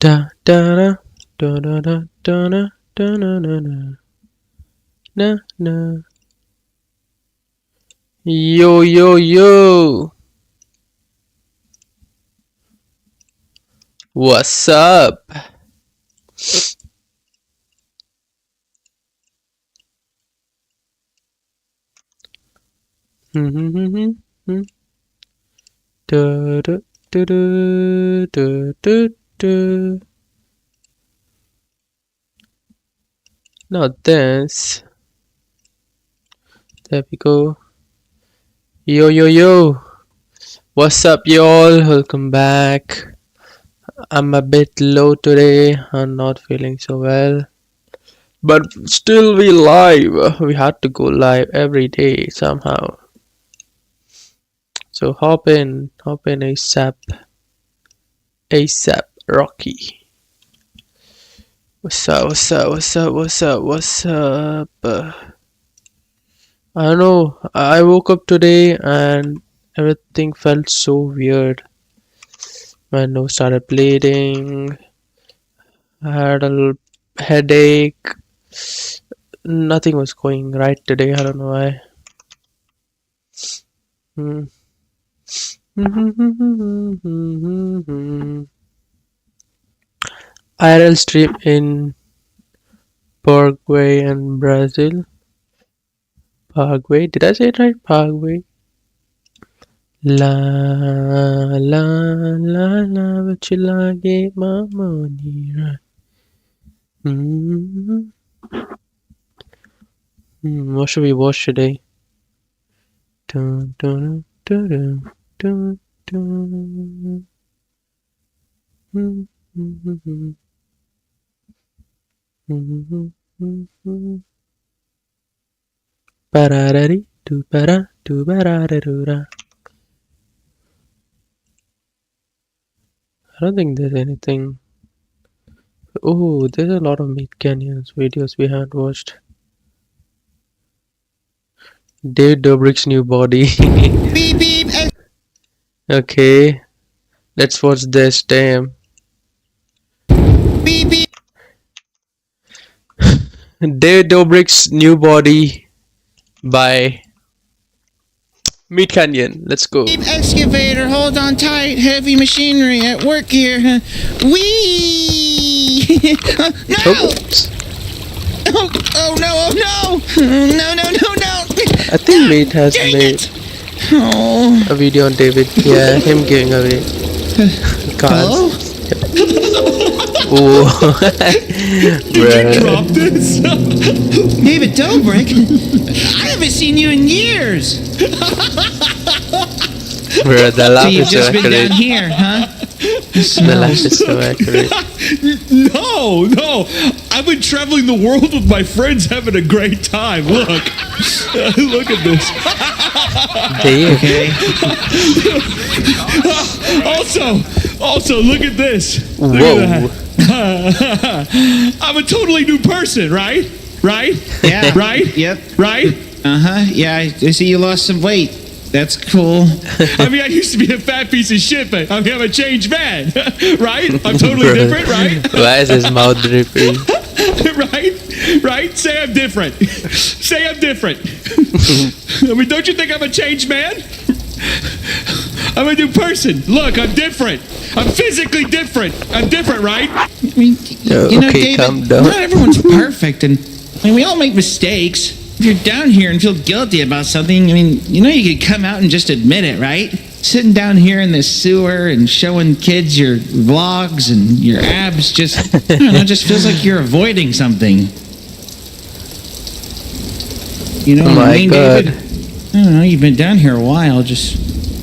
Da da da da da da da da da da da na na. Yo yo yo. What's up? Da da da da da da da. Not this. There we go. Yo yo yo. What's up y'all? Welcome back. I'm a bit low today. I'm not feeling so well. But still we live. We had to go live every day somehow. So hop in ASAP. ASAP Rocky. What's up? I don't know. I woke up today and everything felt so weird. My nose started bleeding. I had a little headache. Nothing was going right today. I don't know why. IRL stream in Paraguay and Brazil. Paraguay, did I say it right? Paraguay. La la la la, but you like it, my money, right? What should we watch today? Dun, dun, dun, dun, dun, dun. Pararari, do para, do barararura. I don't think there's anything. Oh, there's a lot of Meat Canyons videos we haven't watched. David Dobrik's new body. Beep beep. Okay, let's watch this. Damn. Beep beep. David Dobrik's new body by Meat Canyon. Let's go. Beep excavator, hold on tight. Heavy machinery at work here. Wee! No! Oops. Oh no! Oh no! No! I think Meat has Dang made it. Oh. a video on David. Yeah, him giving away Hello? cards. Oh. Did you drop this? David Dobrik? I haven't seen you in years. Bro, the laugh So you've is so just been accurate. down here, huh? The laugh is so accurate. No. I've been traveling the world with my friends having a great time. Look. Look at this. Damn. Okay. Also, look at this. Look Whoa. at that. I'm a totally new person, right? Right? Yeah. Right? Yep. Right? Uh-huh. Yeah, I see you lost some weight. That's cool. I mean, I used to be a fat piece of shit, but I'm a changed man. Right? I'm totally Bro. different, right? Why is his mouth dripping? Right? Say I'm different. Say I'm different. I mean, don't you think I'm a changed man? I'm a new person. Look, I'm different. I'm physically different. I'm different, right? I mean, you know, Okay, David, calm down. not everyone's perfect, and I mean, we all make mistakes. If you're down here and feel guilty about something, I mean, you know, you could come out and just admit it, right? Sitting down here in this sewer and showing kids your vlogs and your abs just, I don't know, just feels like you're avoiding something. You know Oh what I my mean, God. David? I don't know, you've been down here a while, just,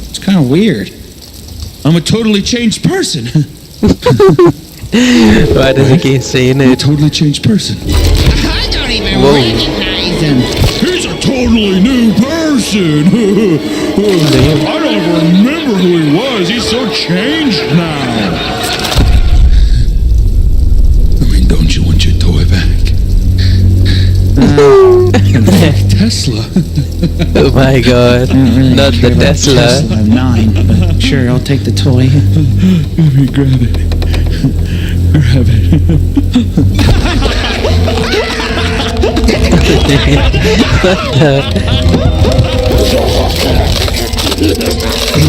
it's kind of weird. I'm a totally changed person. Why does he keep saying I'm a it? totally changed person. I don't even Whoa. recognize him. He's a totally new person. I don't even remember who he was. He's so changed now. I mean, don't you want your toy back? Tesla. Oh my God. I don't really Not care the about Tesla. I'm 9, but sure, I'll take the toy. Let me grab it. of it.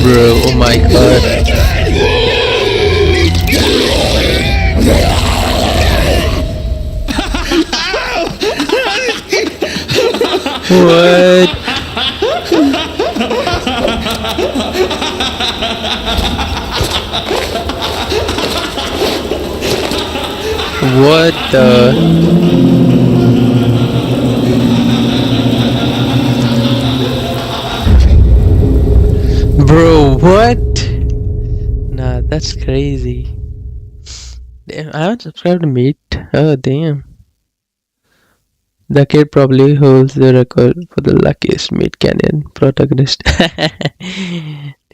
Bro, oh my god. What? What the? Bro, what? Nah, that's crazy. Damn, I haven't subscribed to Meet. Oh, damn. The kid probably holds the record for the luckiest Meat Canyon protagonist.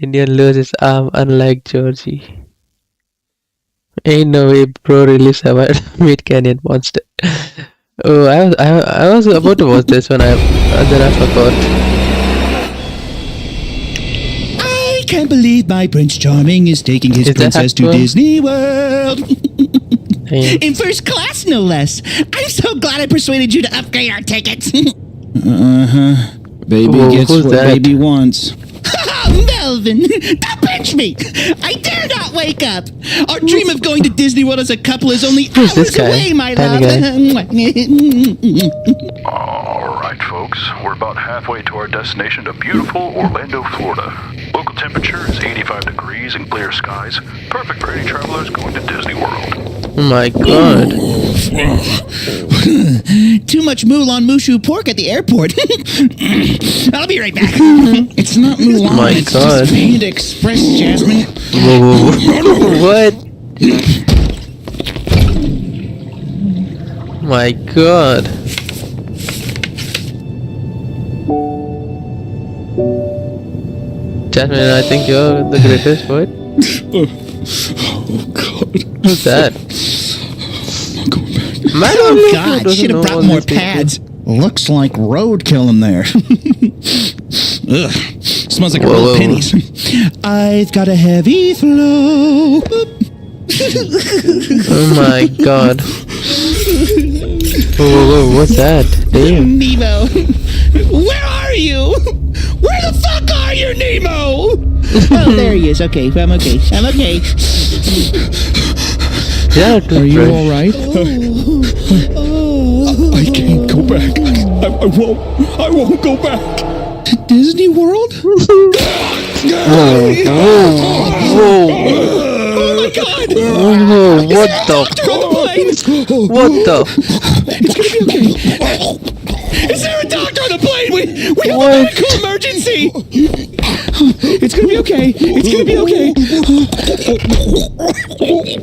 Indian loses his arm unlike Georgie. Ain't no way bro really survived Meat Canyon monster. Oh, I was about to watch this when then I forgot. I can't believe my Prince Charming is taking his Is that princess to actual? Disney World. Damn. In first class, no less. I'm so glad I persuaded you to upgrade our tickets. Baby Whoa, gets who's what that? baby wants. Melvin, don't pinch me! I dare not wake up! Our dream of going to Disney World as a couple is only Who's this hours guy? away, my Tiny love. Alright, folks, we're about halfway to our destination to beautiful Orlando, Florida. Local temperature is 85 degrees and clear skies, perfect for any travelers going to Disney World. Oh my god. Too much Moulin Mushu pork at the airport. I'll be right back. It's not Mulan, My it's God. just Panda Express, Jasmine. Whoa. What? My god. Jasmine, I think you're the greatest. What? Oh God. Who's that? I'm going back. Man, Oh God, doesn't should know have brought all more these people. pads. Looks like roadkill in there. Ugh, smells like a roll Whoa, of whoa. pennies. I've got a heavy flow. Oh my god. Whoa, what's that? Damn. Nemo, where are you? Where the fuck are you, Nemo? Oh, there he is. Okay, I'm okay. I'm okay. Yeah, Are you all right? I can't go back. I won't go back. To Disney World? Whoa. Oh my God! Whoa, what the? Doctor on the plane! What the? It's gonna be okay. Is there a doctor on the plane? We have What? a medical emergency. It's gonna be okay. It's gonna be okay.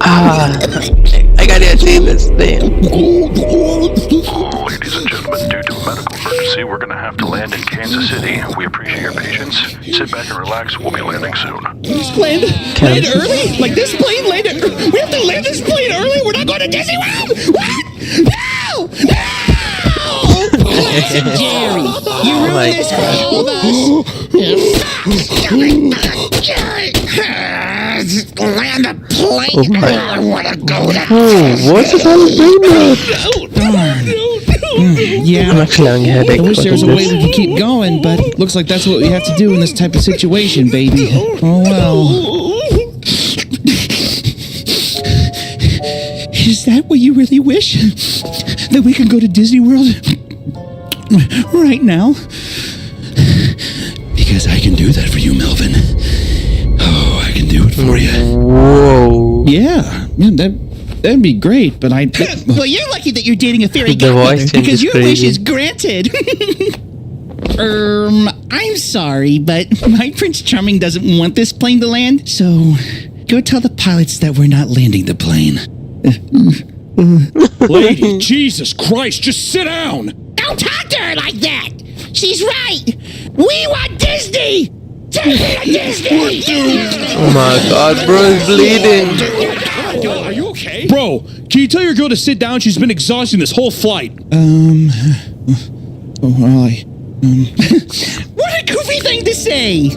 Ah, I gotta see this thing. Ladies and gentlemen, due to a medical emergency, we're going to have to land in Kansas City. We appreciate your patience. Sit back and relax. We'll be landing soon. Land early? Like this plane landed? We have to land this plane early? We're not going to Disney World? What? No! No! Listen, Jerry, you Oh my ruined this for God. all of us. Jerry! Land the plane. Oh my. I want to go there. Oh, what's this whole thing now? Yeah. I'm actually having a headache. I wish there was a watching way this. we could keep going, but looks like that's what we have to do in this type of situation, baby. Oh well. Is that what you really wish? That we can go to Disney World right now? Because I can do that for you, Melvin. Oh, I can do it for you. Whoa. Yeah, that'd be great, but I... Well, you're lucky that you're dating a fairy The voice godmother, change because is your wish crazy. is granted. I'm sorry, but my Prince Charming doesn't want this plane to land, so go tell the pilots that we're not landing the plane. Lady, Jesus Christ, just sit down. Don't talk to her like that! She's right! We want Disney! Take me to Disney! Oh my god, bro is bleeding. Are you okay? Bro, can you tell your girl to sit down? She's been exhausting this whole flight. What a goofy thing to say!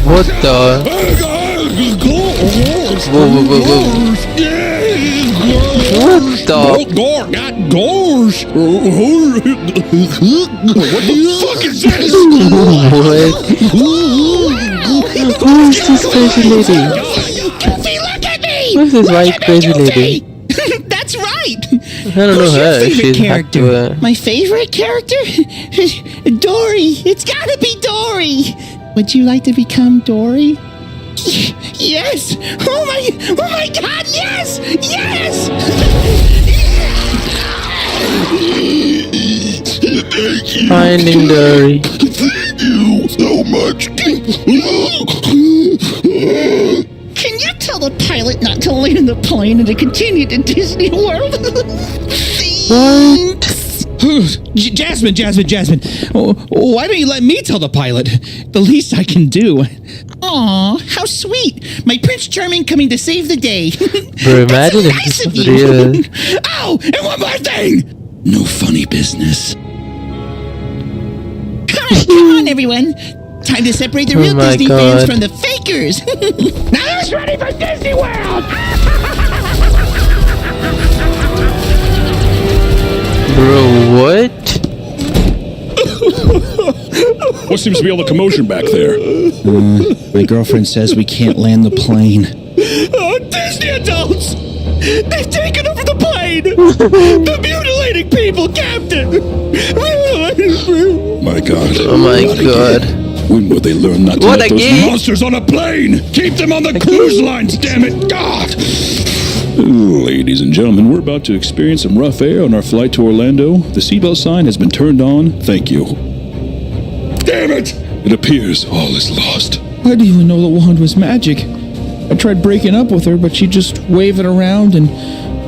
What the? Whoa, whoa, whoa, whoa. Stop. Gore, not gores. What the fuck is this? What? Who is this crazy lady? Goofy, look at me! Who is this Look white at me, crazy Goofy! lady? That's right. I don't know Who's your her. favorite She's character? hacked to My favorite character? Dory. It's gotta be Dory. Would you like to become Dory? Yes. Oh my God. Yes. Yes. Finding Dory. Thank you so much. Can you tell the pilot not to land the plane and to continue to Disney World? What? Jasmine. Oh, why don't you let me tell the pilot? The least I can do. Aw, how sweet. My Prince Charming coming to save the day. Bro, That's imagine if nice this of was you. real. Oh, and one more thing. No funny business. Come on, everyone. Time to separate the Oh real my Disney fans God. from the fakers. Now who's ready for Disney World? Bro, what? What seems to be all the commotion back there? My girlfriend says we can't land the plane. Oh, Disney adults! They've taken over the plane! They're mutilating people, Captain! My God. Oh my God. When will they learn not to What, let those again? monsters on a plane? Keep them on the cruise lines, damn it! God! Ladies and gentlemen, we're about to experience some rough air on our flight to Orlando. The seatbelt sign has been turned on. Thank you. Damn it! It appears all is lost. I didn't even know the wand was magic. I tried breaking up with her, but she'd just wave it around, and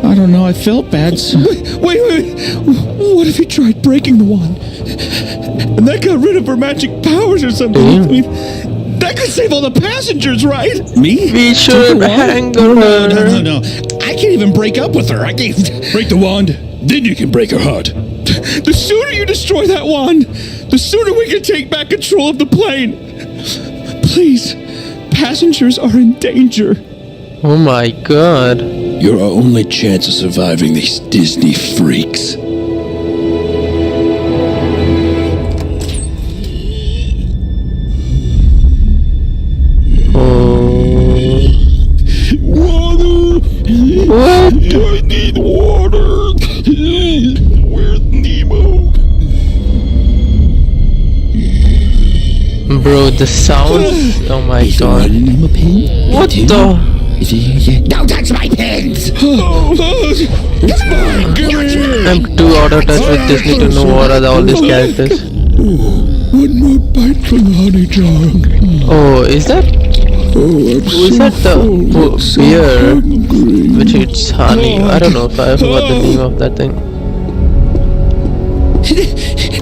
I don't know, I felt bad. So. Wait. What if he tried breaking the wand? And that got rid of her magic powers or something? Damn. I mean, that could save all the passengers, right? Me? We should hang on her. No. I can't even break up with her. I can't. Break the wand, then you can break her heart. The sooner you destroy that wand, the sooner we can take back control of the plane. Please, passengers are in danger. Oh my God. You're our only chance of surviving these Disney freaks. Water! What? I need water! Where's Nemo? Bro, the sound. Oh my God. What the? Don't touch my pins! I'm too out of touch with Disney to know what are all these characters. One more bite from the honey jar. Oh, is that? Oh, Is that the beer which eats honey? I don't know if I forgot the name of that thing.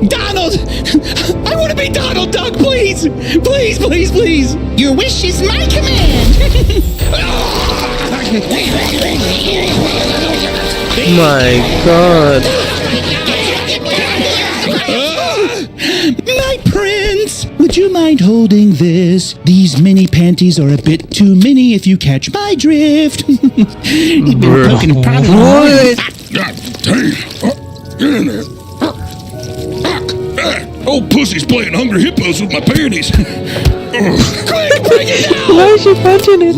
Donald! I want to be Donald Duck, please! Please! Your wish is my command! My God. My prince! Would you mind holding this? These mini panties are a bit too mini if you catch my drift. You've been poking probably What? God dang! Get in there! Old pussy's playing hungry hippos with my panties. Quick, break it down! Why is she punching it?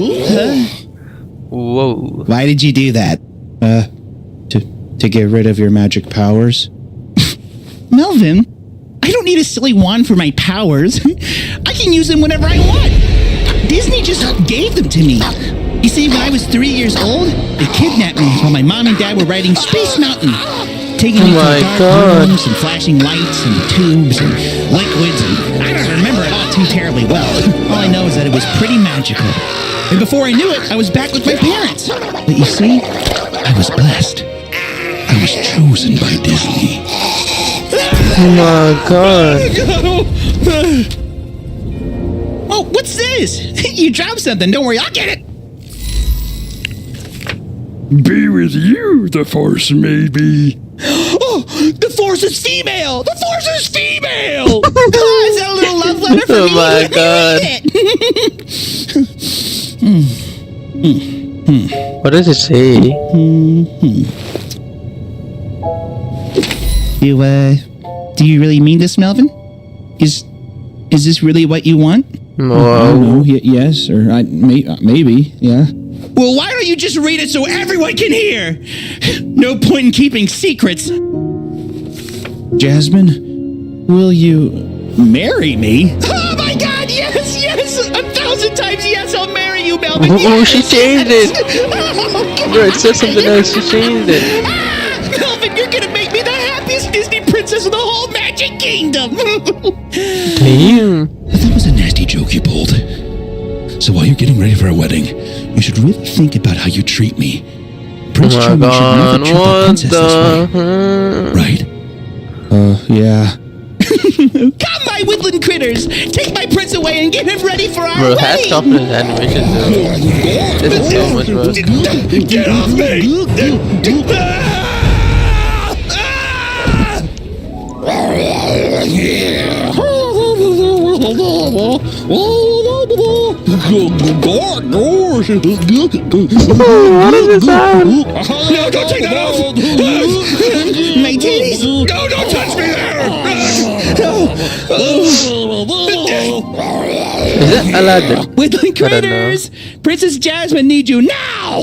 Whoa. Why did you do that? To get rid of your magic powers? Melvin, I don't need a silly wand for my powers. I can use them whenever I want. Disney just gave them to me. You see, when I was 3 years old, they kidnapped me while my mom and dad were riding Space Mountain, taking me Oh my to dark God. rooms and flashing lights and tubes and liquids, and I don't remember it all too terribly well. All I know is that it was pretty magical. And before I knew it, I was back with my parents. But you see, I was blessed. I was chosen by Disney. Oh my God. Oh, what's this? You dropped something. Don't worry, I'll get it. Be with you, the force may be. Oh, the force is female. The force is female. Oh, is that a little love letter for Oh me? my Let me God. read it. What does it say? Do you really mean this, Melvin? Is this really what you want? I don't know. Yes, or maybe. Yeah. Well, why don't you just read it so everyone can hear? No point in keeping secrets. Jasmine, will you marry me? Oh my God! Yes, 1,000 times yes! I'll marry you, Melvin. Oh, Yes! she changed it. Oh, Bro, it said something else. She changed it. Melvin, you're gonna make me the happiest Disney princess in the whole Magic Kingdom. Damn. That was a nasty joke you pulled. So while you're getting ready for a wedding, you should really think about how you treat me. Prince Oh my Charming should never God, treat a what princess this way. the? Right? Yeah. Come, my woodland critters! Take my prince away and get him ready for our Bro, hats off wedding! to his animation though. This is so much, bro. Get off me! What is this sound? No, don't take that off! My titties! No, don't touch me there! Is it Aladdin? Woodland I don't know. critters! Princess Jasmine needs you now!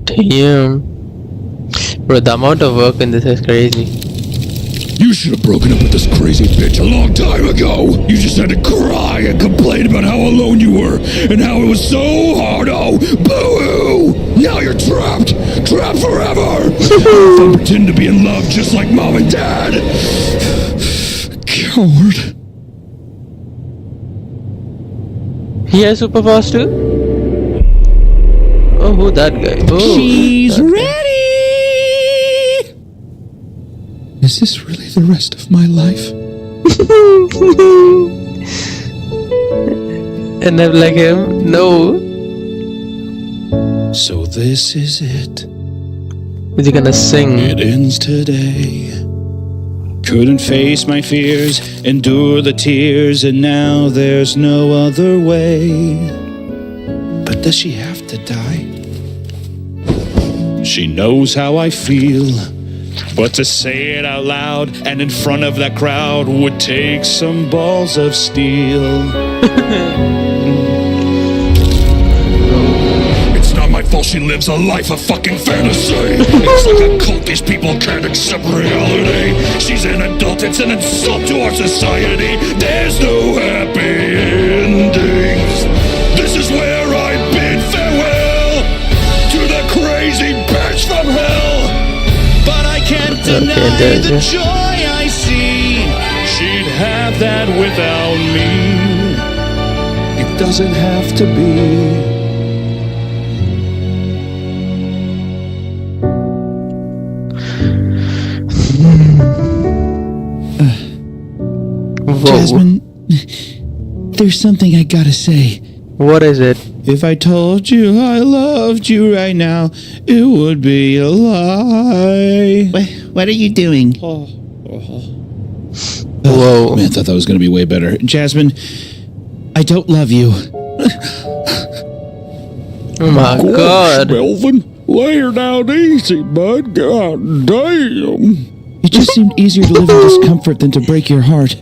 Damn. Bro, the amount of work in this is crazy. You should have broken up with this crazy bitch a long time ago. You just had to cry and complain about how alone you were and how it was so hard. Oh, boo-hoo! Now you're trapped. Trapped forever. Don't pretend to be in love just like mom and dad. Coward. He has super fast too? Oh, who that guy? Oh, She's that guy. ready! Is this really the rest of my life? And I'm like him? No. So this is it. Is he gonna sing? It ends today. Couldn't face my fears, endure the tears, and now there's no other way. But does she have to die? She knows how I feel, but to say it out loud and in front of that crowd would take some balls of steel. It's not my fault she lives a life of fucking fantasy. It's like a cult, these people can't accept reality. She's an adult, it's an insult to our society. There's no happy endings. This is where I bid farewell to the crazy bitch from hell. But I can't deny the joy I see. She'd have that without me. It doesn't have to be. Whoa. Jasmine, there's something I gotta say. What is it? If I told you I loved you right now, it would be a lie. What are you doing? Whoa. Man, I thought that was gonna be way better. Jasmine, I don't love you. Oh my god. Melvin, lay her down easy, bud. God damn. It just seemed easier to live in discomfort than to break your heart.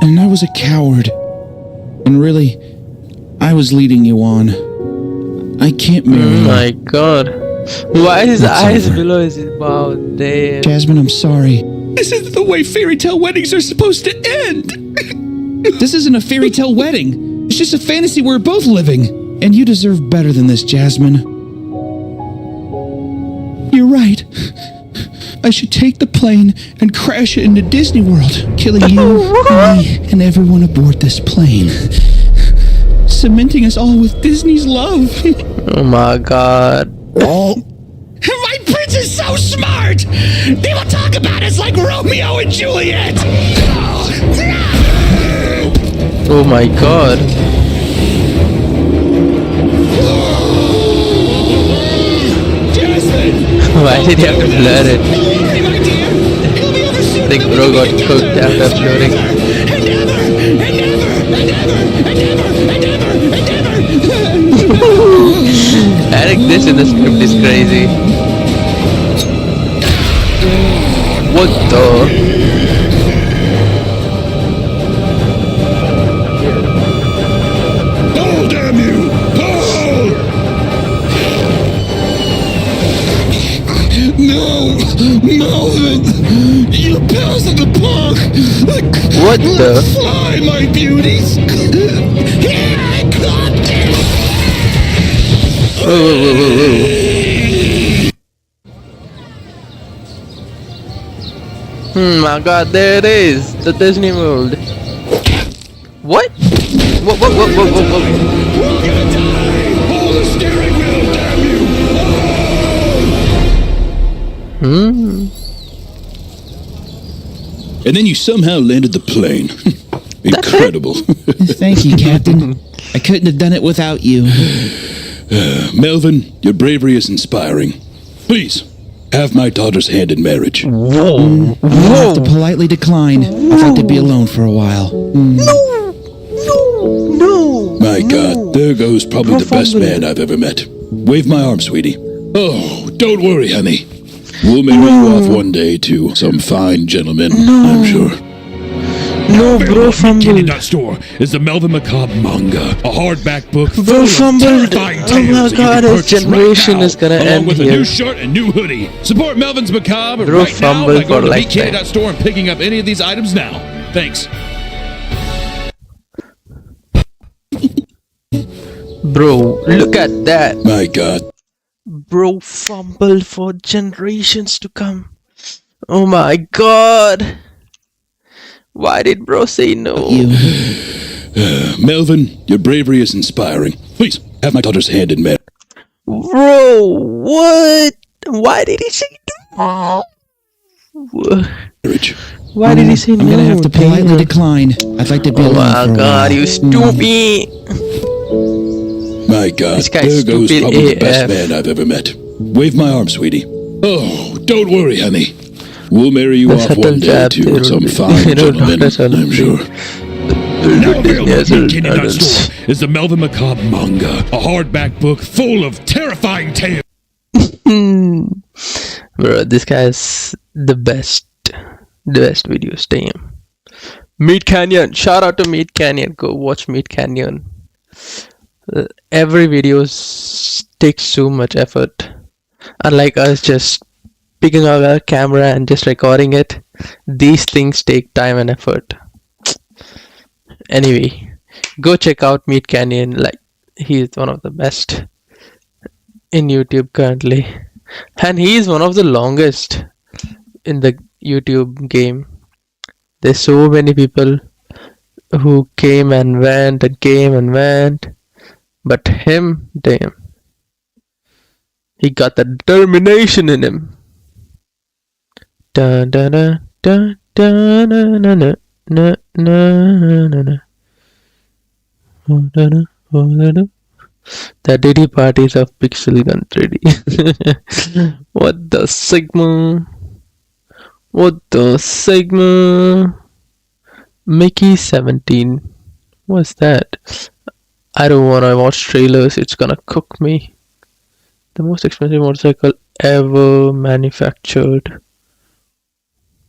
And I was a coward. And really, I was leading you on. I can't marry Oh you. my god. Why is his It's eyes over. below his mouth? Damn. Jasmine, I'm sorry. This isn't the way fairy tale weddings are supposed to end! This isn't a fairy tale wedding. It's just a fantasy we're both living. And you deserve better than this, Jasmine. You're right. I should take the plane and crash it into Disney World, killing you, me, and everyone aboard this plane. Cementing us all with Disney's love. Oh my god. My prince is so smart! People talk about us like Romeo and Juliet! Oh my god. Jasmine! Why did he have to blur it? Hey, my dear! He'll be over soon! I think bro got cooked after blurring. And never! And never! And never! And never! And never! And never! Adding this in the script is crazy. What the? Oh, damn you! Oh! No! Melvin! You pass in the park! What the? Fly, my beauties! Here I come! My god, there it is! The Disney World. What? What? We're gonna die! Hold the steering wheel, damn you! And then you somehow landed the plane. Incredible. Thank you, Captain. I couldn't have done it without you. Melvin, your bravery is inspiring. Please, have my daughter's hand in marriage. I'll have to politely decline. I'd like to be alone for a while. No! My God, there goes probably the best man I've ever met. Wave my arm, sweetie. Oh, don't worry, honey. We'll marry you off one day to some fine gentleman, I'm sure. No, bro fumbled. Store is the Melvin Macabre manga, a hardback book full Bro of fumbled. terrifying Oh tales my that you god, can his purchase generation right now, is gonna along end with a here. new shirt and new hoodie. Support Melvin's Macabre Bro right now fumbled by going for to lifetime. BK.store and picking up any of these items now. Thanks. Bro, look at that. My God. Bro fumbled for generations to come. Oh my god. Why did bro say no? Melvin, your bravery is inspiring. Please, have my daughter's hand in marriage. Bro, what? Why did he say no? Why did he say no? I'm gonna have to politely Damn. decline. I'd like to be Oh alone my for a god, while. you stupid. My God, This guy's there goes stupid probably the best AF. man I've ever met. Wave my arm, sweetie. Oh, don't worry, honey. We'll marry you The off subtle one day jab, to they some don't- fine they don't gentleman, understand I'm sure. Adults. is the Melvin Macabre manga, a hardback book full of terrifying tales. Bro, this guy's the best videos. Damn. Meat Canyon. Shout out to Meat Canyon. Go watch Meat Canyon. Every video takes so much effort. Unlike us just picking up our camera and just recording it, these things take time and effort. Anyway, go check out Meat Canyon. Like, he's one of the best in YouTube currently, and he is one of the longest in the YouTube game. There's so many people who came and went and came and went, but him, damn, he got the determination in him. Dun dun dun dun dun dun dun dun dun dun dun dun dun. The Diddy parties of Pixel Gun 3D. What the Sigma? What the Sigma? Mickey 17. What's that? I don't wanna watch trailers, it's gonna cook me. The most expensive motorcycle ever manufactured.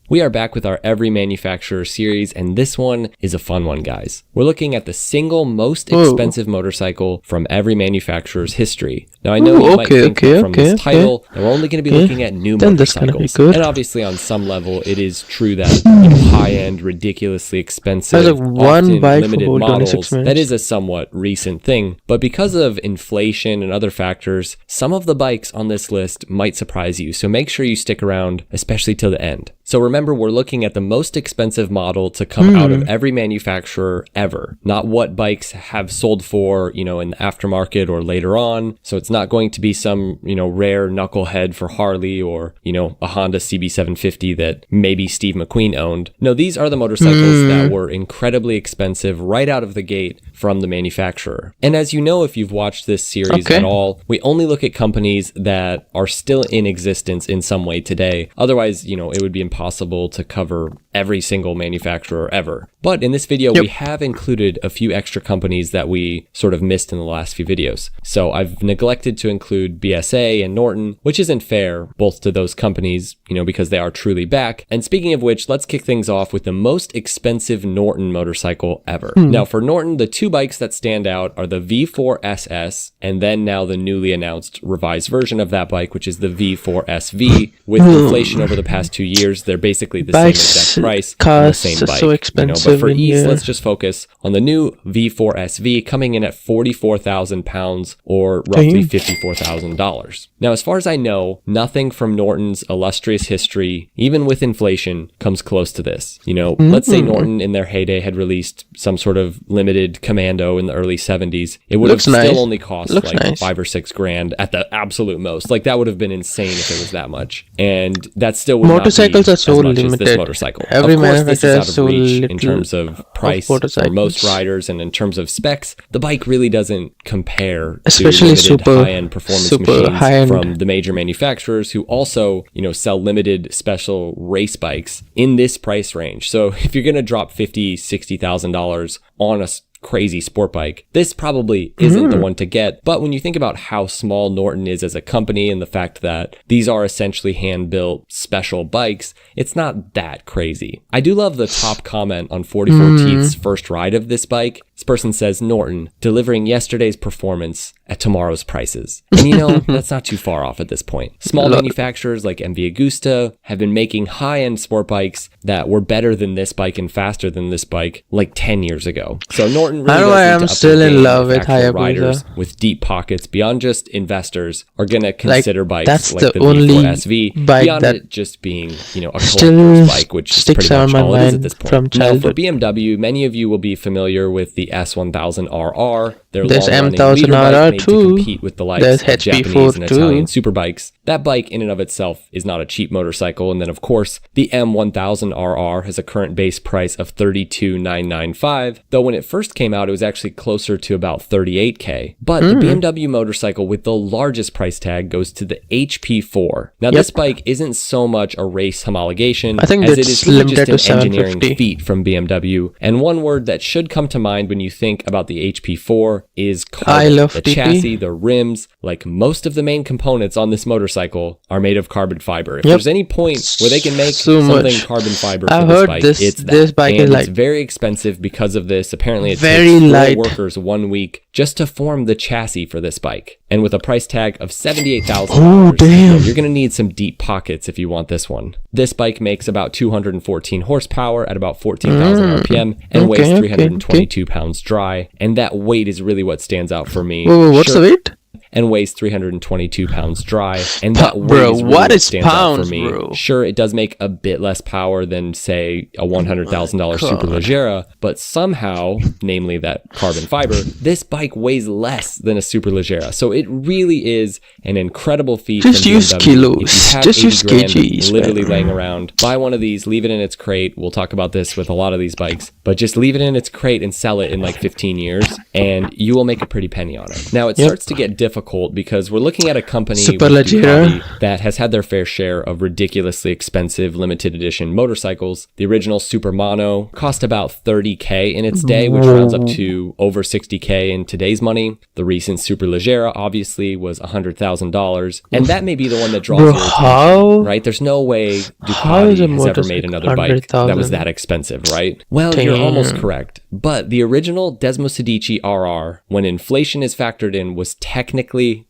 We are back with our Every Manufacturer series, and this one is a fun one, guys. We're looking at the single most Whoa. expensive motorcycle from every manufacturer's history. Now, I know Ooh, you might think that from this okay. title that we're only going to be Okay. looking at new Then that's gonna be motorcycles. good. And obviously, on some level, it is true that high-end, ridiculously expensive, There's like one often bike for limited whole 26 models, minutes. that is a somewhat recent thing. But because of inflation and other factors, some of the bikes on this list might surprise you. So make sure you stick around, especially till the end. So remember, we're looking at the most expensive model to come out of every manufacturer ever, not what bikes have sold for, in the aftermarket or later on. So it's not going to be some, rare knucklehead for Harley or, a Honda CB750 that maybe Steve McQueen owned. No, these are the motorcycles that were incredibly expensive right out of the gate from the manufacturer. And as you know, if you've watched this series at all, we only look at companies that are still in existence in some way today. Otherwise, it would be impossible to cover every single manufacturer ever. But in this video, we have included a few extra companies that we sort of missed in the last few videos. So I've neglected to include BSA and Norton, which isn't fair both to those companies, because they are truly back. And speaking of which, let's kick things off with the most expensive Norton motorcycle ever. Now for Norton, the two bikes that stand out are the V4SS and then now the newly announced revised version of that bike, which is the V4SV. With inflation over the past 2 years, they're basically the same exact price on the same bike. So expensive, but for ease, let's just focus on the new V4SV coming in at £44,000 or roughly $54,000. Now, as far as I know, nothing from Norton's illustrious history, even with inflation, comes close to this. Let's say Norton in their heyday had released some sort of limited Commando in the early 70s. It would have still only cost like $5 or $6 at the absolute most. Like that would have been insane if it was that much. And that still would motorcycles not be are so as much limited. As this motorcycle. Every of course, this is out of so reach in terms of price for most riders, and in terms of specs, the bike really doesn't compare especially to super high-end performance machines from the major manufacturers who also, sell limited special race bikes in this price range. So if you're going to drop $50,000-$60,000 on a crazy sport bike, this probably isn't the one to get. But when you think about how small Norton is as a company and the fact that these are essentially hand-built special bikes, it's not that crazy. I do love the top comment on 44 Teeth's first ride of this bike. This person says, Norton, delivering yesterday's performance at tomorrow's prices. And that's not too far off at this point. Small manufacturers like MV Agusta have been making high-end sport bikes that were better than this bike and faster than this bike like 10 years ago. So Norton really does need to still in love with actual riders with deep pockets beyond just investors are going to consider bikes that's like the only V4SV bike beyond that it just being, a collector's bike, which is pretty much all it is at this point. From now for BMW, many of you will be familiar with the S1000RR. Their There's long-running M1000 leader bike RR made to too. compete with the likes There's of Japanese HP4 and too. Italian superbikes. That bike in and of itself is not a cheap motorcycle. And then of course, the M1000RR has a current base price of $32,995, though when it first came out, it was actually closer to about $38K. But the BMW motorcycle with the largest price tag goes to the HP4. Now this bike isn't so much a race homologation I think as it it's is really limited just to an engineering 750. feat from BMW. And one word that should come to mind when you think about the HP4 is carbon. I love the TP. chassis, the rims, like most of the main components on this motorcycle are made of carbon fiber. If there's any point where they can make something carbon fiber for this bike, it's that. This bike and is it's very expensive because of this. Apparently it very takes 4 light. workers 1 week just to form the chassis for this bike. And with a price tag of $78,000, Oh, damn. you're going to need some deep pockets if you want this one. This bike makes about 214 horsepower at about 14,000 RPM and weighs 322 pounds dry. And that weight is really what stands out for me. Whoa, what's the weight? And weighs 322 pounds dry. And that weight Bro, is really what what is stands out pounds, for me. bro? Sure, it does make a bit less power than, say, a $100,000 Superleggera, but somehow, namely that carbon fiber, this bike weighs less than a Superleggera. So it really is an incredible feat. Just from use BMW. kilos. If you have Just 80 use grand kgs, literally man. laying around, buy one of these, leave it in its crate. We'll talk about this with a lot of these bikes, but just leave it in its crate and sell it in like 15 years, and you will make a pretty penny on it. Now it starts to get difficult because we're looking at a company with Superleggera Ducati that has had their fair share of ridiculously expensive limited edition motorcycles. The original Super Mono cost about $30K in its day, which rounds up to over $60K in today's money. The recent Superleggera obviously was $100,000, and that may be the one that draws Bro, your attention, how? right? There's no way How is a Ducati has ever made motorcycle another bike that was 100,000? that expensive, right? Well, you're almost correct. But the original Desmo Sedici RR, when inflation is factored in, was technically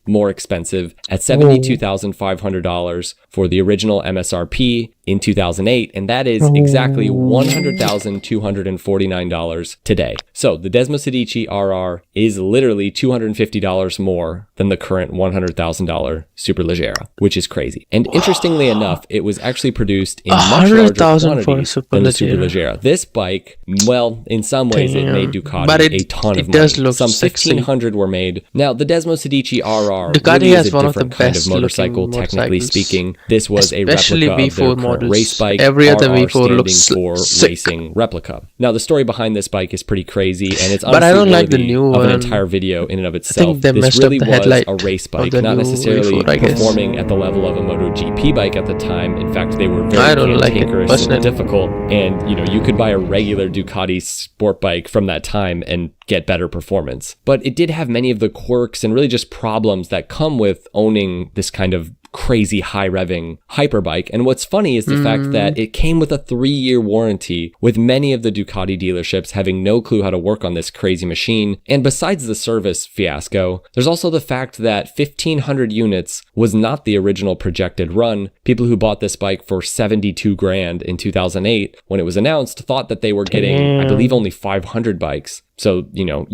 more expensive at $72,500 for the original MSRP in 2008, and that is exactly $100,249 today. So the Desmo Sedici RR is literally $250 more than the current $100,000 Superleggera, which is crazy. And interestingly enough, it was actually produced in much larger 100,000 for a quantities than the Superleggera. Superleggera. This bike, well, in some ways it made Ducati But a ton of it does money. look Some sexy. 1,500 were made. Now, the Desmo Sedici RR Ducati really has is a one of the different kind of best motorcycle, looking technically motorcycles. speaking. This was a Especially replica of their V4 current models. race bike, Every other RR V4 standing looks for sick. racing replica. Now, the story behind this bike is pretty crazy, and it's But I honestly don't like the worthy new of an one. entire video in and of I itself. think they This messed really up the was headlight a race of bike, the not new necessarily V4, I guess. performing at the level of a MotoGP bike at the time. In fact, they were I very don't like it, cantankerous and personally. difficult, and you could buy a regular Ducati sport bike from that time and get better performance. But it did have many of the quirks and really just problems that come with owning this kind of crazy high revving hyperbike. And what's funny is the fact that it came with a 3-year warranty, with many of the Ducati dealerships having no clue how to work on this crazy machine. And besides the service fiasco, there's also the fact that 1,500 units was not the original projected run. People who bought this bike for 72 grand in 2008 when it was announced thought that they were getting, I believe, only 500 bikes. So, you know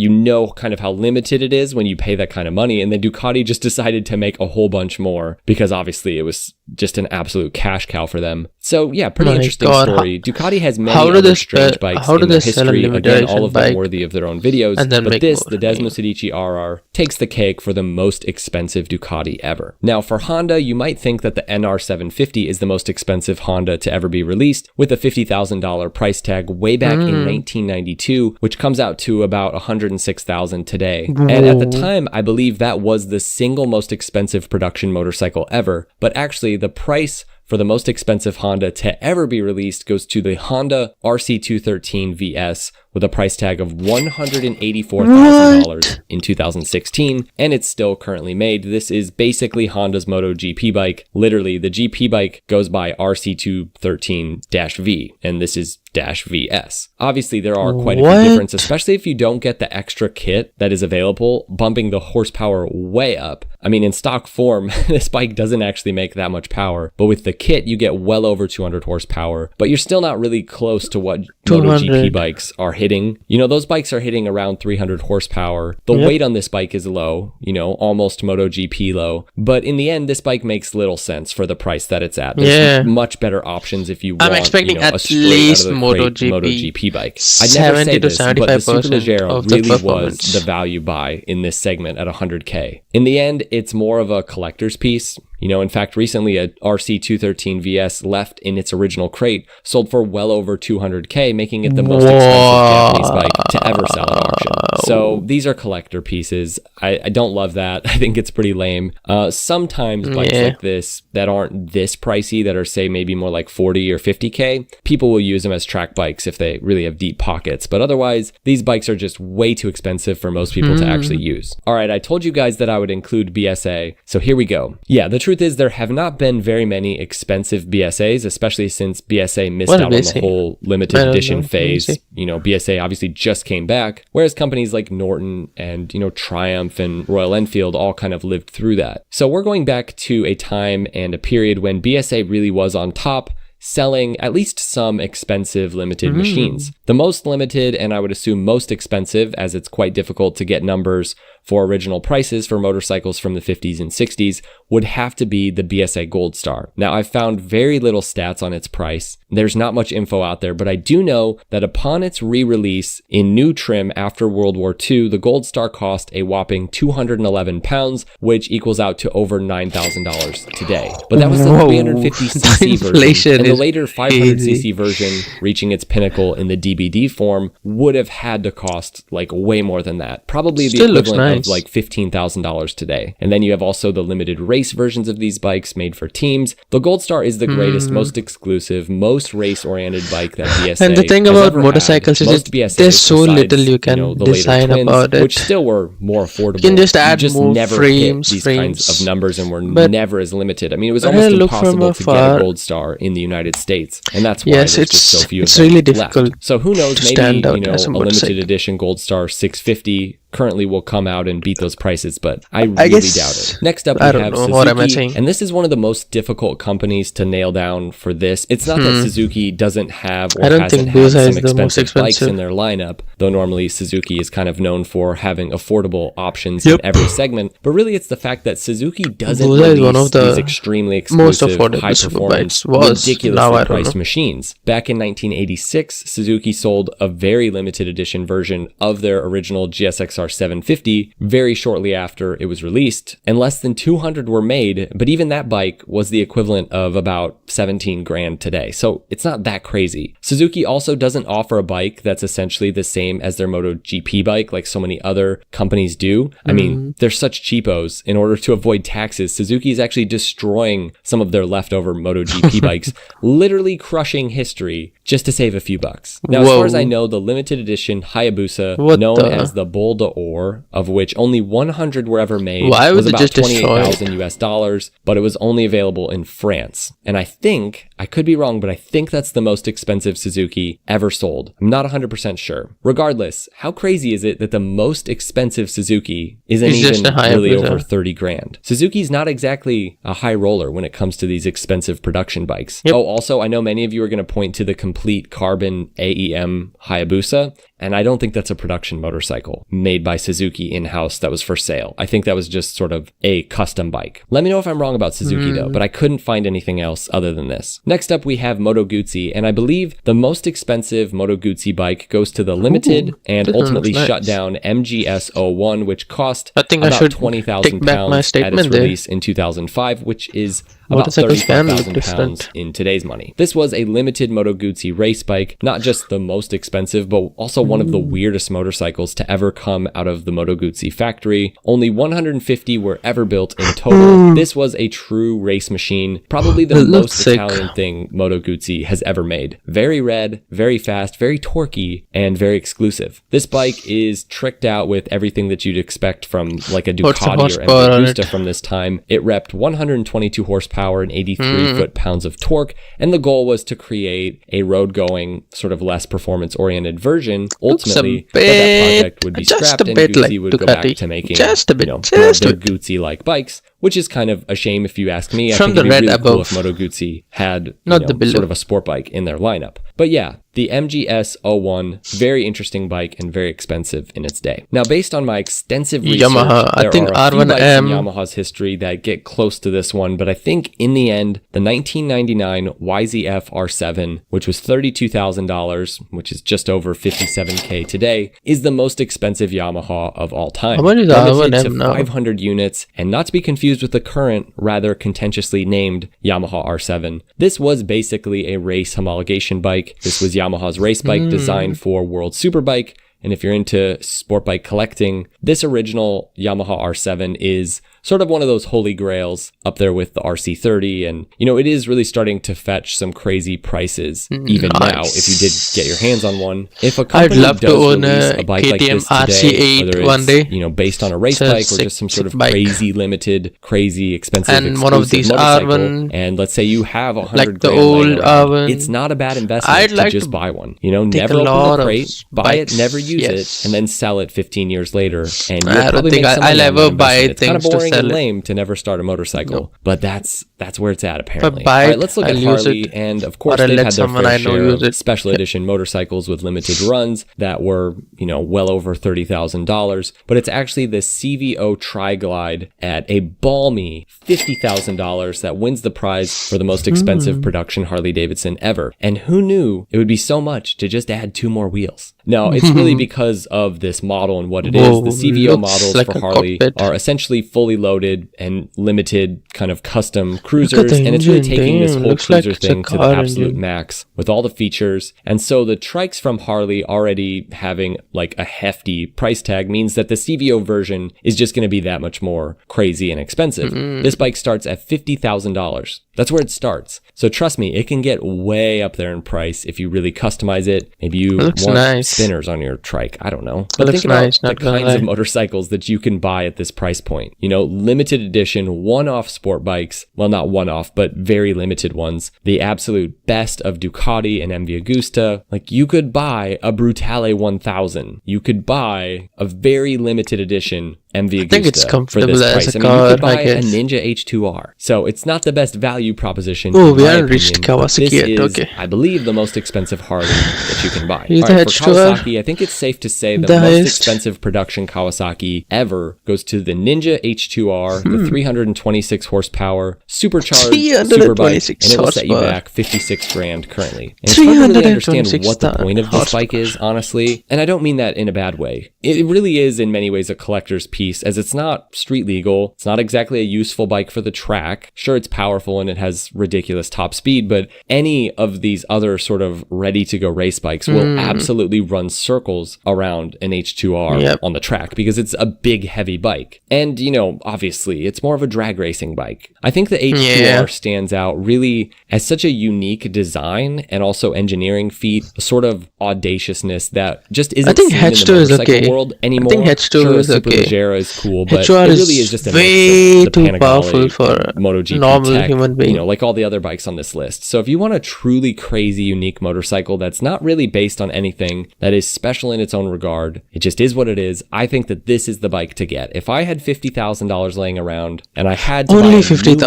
kind of how limited it is when you pay that kind of money. And then Ducati just decided to make a whole bunch more because obviously it was just an absolute cash cow for them. So yeah, pretty My interesting God. story. Ducati has many How do other they strange spe- bikes how do in their they sell a history. limited Again, all edition of them bike worthy of their own videos. and then But make this, more the money? Desmo Sedici RR, takes the cake for the most expensive Ducati ever. Now for Honda, you might think that the NR750 is the most expensive Honda to ever be released, with a $50,000 price tag way back in 1992, which comes out to about $106,000 today. And at the time, I believe that was the single most expensive production motorcycle ever. But actually, the price for the most expensive Honda to ever be released goes to the Honda RC213 VS with a price tag of $184,000 in 2016, and it's still currently made. This is basically Honda's MotoGP bike. Literally, the GP bike goes by RC213-V, and this is -VS. Obviously, there are quite a few What? differences, especially if you don't get the extra kit that is available, bumping the horsepower way up. I mean, in stock form, this bike doesn't actually make that much power, but with the kit, you get well over 200 horsepower, but you're still not really close to what 200. MotoGP bikes are hitting. Those bikes are hitting around 300 horsepower. The weight on this bike is low, almost MotoGP low, but in the end, this bike makes little sense for the price that it's at. There's much better options if you want, I'm expecting a at straight least out of the crate MotoGP bike. I'd never 70 say to this, but the 75% Superleggero of the really was performance. the value buy in this segment at 100K. In the end, it's more of a collector's piece. In fact, recently a RC213 VS left in its original crate sold for well over 200K, making it the most expensive Japanese bike to ever sell at auction. So these are collector pieces. I don't love that. I think it's pretty lame. Sometimes bikes like this that aren't this pricey, that are say maybe more like 40 or 50K, people will use them as track bikes if they really have deep pockets. But otherwise, these bikes are just way too expensive for most people to actually use. All right, I told you guys that I would include BSA, so here we go. Yeah, the truth is there have not been very many expensive BSAs, especially since BSA missed What out on BSA? the whole I limited don't edition know. phase. BSA. BSA obviously just came back, whereas companies like Norton and, Triumph and Royal Enfield all kind of lived through that. So we're going back to a time and a period when BSA really was on top, selling at least some expensive limited machines. The most limited, and I would assume most expensive, as it's quite difficult to get numbers for original prices for motorcycles from the 50s and 60s, would have to be the BSA Gold Star. Now, I've found very little stats on its price. There's not much info out there, but I do know that upon its re-release in new trim after World War II, the Gold Star cost a whopping 211 pounds, which equals out to over $9,000 today. But that was the Whoa. 350cc The version, inflation and the is later 500cc version, reaching its pinnacle in the DBD form, would have had to cost like way more than that. Probably the Still looks equivalent nice. of like $15,000 today. And then you have also the limited race versions of these bikes made for teams. The Gold Star is the greatest, most exclusive, most race-oriented bike that BSA And the thing has about ever motorcycles had. is Most BSAs, there's so besides, little you can the later design twins, about it. which still were more affordable. You can just add more never frames, hit these kinds of numbers and were But never as limited. I mean, it was when almost I look from impossible to get afar- a Gold Star in the United States, and that's why Yes, there's just so few it's of them really left. difficult So who knows? to Maybe stand out a as a limited motorcycle. edition Gold Star 650 currently will come out and beat those prices, but I really guess- doubt it. Next up, we I don't have know. Suzuki, What am I saying? and this is one of the most difficult companies to nail down for this. It's not that Suzuki doesn't have or I don't hasn't think had Busa some is the most expensive bikes expensive. in their lineup, though normally Suzuki is kind of known for having affordable options Yep. in every segment. But really, it's the fact that Suzuki doesn't Busa is release one of the these extremely most exclusive, affordable high-performance, superbikes. Was. ridiculously Now I don't priced know. machines. Back in 1986, Suzuki sold a very limited edition version of their original GSX-R MGSR 750 very shortly after it was released, and less than 200 were made, but even that bike was the equivalent of about 17 grand today. So it's not that crazy. Suzuki also doesn't offer a bike that's essentially the same as their MotoGP bike like so many other companies do. I mean, they're such cheapos. In order to avoid taxes, Suzuki is actually destroying some of their leftover MotoGP bikes, literally crushing history just to save a few bucks. Now, as far as I know, the limited edition Hayabusa, known as the Bol d'Or, of which only 100 were ever made, was about 28,000 US dollars, but it was only available in France. And I think, I could be wrong, but I think that's the most expensive Suzuki ever sold. I'm not 100% sure. Regardless, how crazy is it that the most expensive Suzuki isn't even really over 30 grand? Suzuki's not exactly a high roller when it comes to these expensive production bikes. Oh, also, I know many of you are going to point to the complete carbon AEM Hayabusa, and I don't think that's a production motorcycle made by Suzuki in-house that was for sale. I think that was just sort of a custom bike. Let me know if I'm wrong about Suzuki though, but I couldn't find anything else other than this. Next up, we have Moto Guzzi, and I believe the most expensive Moto Guzzi bike goes to the limited and ultimately shut down MGS01, which cost about £20,000 at its release in 2005, which is about £35,000 in today's money. This was a limited Moto Guzzi race bike, not just the most expensive, but also one of the weirdest motorcycles to ever come out of the Moto Guzzi factory. Only 150 were ever built in total. This was a true race machine, probably the most Italian thing Moto Guzzi has ever made. Very red, very fast, very torquey, and very exclusive. This bike is tricked out with everything that you'd expect from like a Ducati or Agusta from this time. It repped 122 horsepower and 83 foot-pounds of torque, and the goal was to create a road-going, sort of less performance-oriented version. Ultimately, but that project would be scrapped and Guzzi would go back to making more Guzzi-like bikes, which is kind of a shame if you ask me. I think it'd be really cool if Moto Guzzi had sort of a sport bike in their lineup. But yeah, the MGS01, very interesting bike and very expensive in its day. Now, based on my extensive research, there are a few bikes in Yamaha's history that get close to this one, but I think in the end, the 1999 YZF R7, which was $32,000, which is just over 57K today, is the most expensive Yamaha of all time. How much is limited to 500 units, and not to be confused with the current, rather contentiously named Yamaha R7. This was basically a race homologation bike. This was Yamaha's race bike designed for World Superbike. And if you're into sport bike collecting, this original Yamaha R7 is sort of one of those holy grails up there with the RC30. And, it is really starting to fetch some crazy prices even now if you did get your hands on one. If a company does release a bike like this today, whether it's, based on a race bike or just some sort of crazy limited, crazy expensive and exclusive one of these motorcycle, R1, and let's say you have 100 like the grand old laying around, R1, it's not a bad investment to just buy one. Never open the crate, buy it, never use it, and then sell it 15 years later. And you'll probably make some money on that investment. It's kind of boring and lame to never start a motorcycle, but that's where it's at apparently. All right, let's look at Harley, and of course they've had their fair share of special edition motorcycles with limited runs that were, well over $30,000, but it's actually the CVO Tri-Glide at a balmy $50,000 that wins the prize for the most expensive production Harley Davidson ever. And who knew it would be so much to just add 2 more wheels? No, it's really because of this model and what it is. The CVO models for Harley are essentially fully loaded and limited kind of custom cruisers, and it's really taking this whole cruiser thing to the absolute max with all the features. And so the trikes from Harley already having like a hefty price tag means that the CVO version is just going to be that much more crazy and expensive. This bike starts at $50,000. That's where it starts. So trust me, it can get way up there in price if you really customize it. Maybe you want spinners on your trike. I don't know. But think about the kinds of motorcycles that you can buy at this price point. Limited edition, one-off sport bikes. Well, not one-off, but very limited ones. The absolute best of Ducati and MV Agusta. Like, you could buy a Brutale 1000. You could buy a very limited edition MV I think it's Agusta for comfortable this as price. a I mean, you car, could buy I a guess. Ninja H2R. So it's not the best value proposition. Oh, in we my haven't reached opinion, but Kawasaki this yet, is, okay. I believe, the most expensive Harley that you can buy. Here's All the right, for H2R. Kawasaki, I think it's safe to say the The most highest. expensive production Kawasaki ever goes to the Ninja H2R, the 326 horsepower, supercharged super bike, and 326 it will set you horsepower. back 56 grand currently. And it's hard to really understand 326 what the point of this bike is, honestly, and I don't mean that in a bad way. It really is in many ways a collector's piece, as it's not street legal, it's not exactly a useful bike for the track. Sure, it's powerful and it has ridiculous top speed, but any of these other sort of ready-to-go race bikes will absolutely run circles around an H2R Yep. on the track because it's a big, heavy bike. And, you know, obviously, it's more of a drag racing bike. I think the H2R Yeah. stands out really as such a unique design and also engineering feat, a sort of audaciousness that just isn't think seen in the H2 is motorcycle okay. world anymore. I think H2 sure, is Super okay. Leggera is cool, but H2R it really is is just a way mix of the too Panigale powerful for and MotoGP normal tech, human being. you know, like all the other bikes on this list. So if you want a truly crazy, unique motorcycle that's not really based on anything, that is special in its own regard, it just is what it is, I think that this is the bike to get. If I had $50,000 laying around and I had to Only buy a new $50,000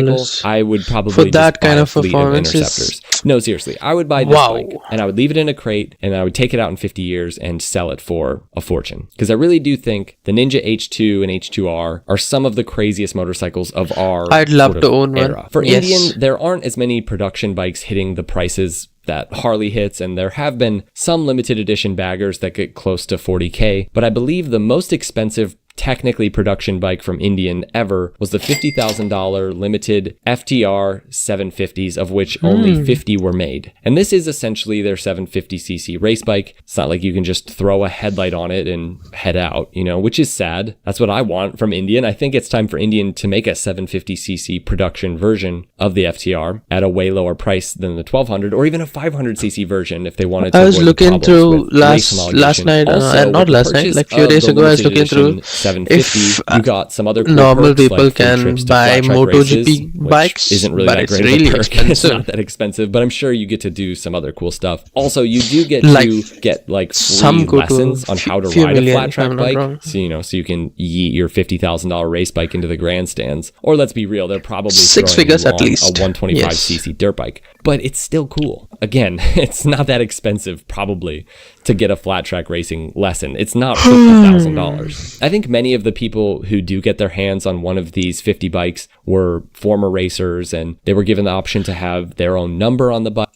motorcycle, I would probably for just that buy kind a of fleet performance is- Interceptors. No, seriously, I would buy this Wow. bike and I would leave it in a crate and I would take it out in 50 years and sell it for a fortune. Because I really do think the Ninja H2 and H2R are some of the craziest motorcycles of our I'd love sort to of own one. era. For Yes. Indian, there aren't as many production bikes hitting the prices that Harley hits, and there have been some limited edition baggers that get close to 40K, but I believe the most expensive technically production bike from Indian ever was the $50,000 limited FTR 750s, of which only 50 were made. And this is essentially their 750cc race bike. It's not like you can just throw a headlight on it and head out, you know, which is sad. That's what I want from Indian. I think it's time for Indian to make a 750cc production version of the FTR at a way lower price than the 1200 or even a 500cc version if they wanted to I was avoid the looking problems through with race last homologation. night, Also, and not with the last night, purchase like few of days the ago, I was limited looking through edition 750, if you got some other cool normal perks, people like free can trips to buy flat track MotoGP races, which bikes, isn't really but that it's great really of a perk. It's expensive. not that expensive, but I'm sure you get to do some other cool stuff. Also, you do get Like, to get like some free go to lessons on how to few ride a million, flat if track I'm not bike. wrong. So, you know, so you can yeet your $50,000 race bike into the grandstands. Or let's be real, they're probably Six throwing figures you at on least. a 125cc dirt bike. But it's still cool. Again, it's not that expensive probably to get a flat track racing lesson. It's not $50,000. I think many of the people who do get their hands on one of these 50 bikes were former racers and they were given the option to have their own number on the bike,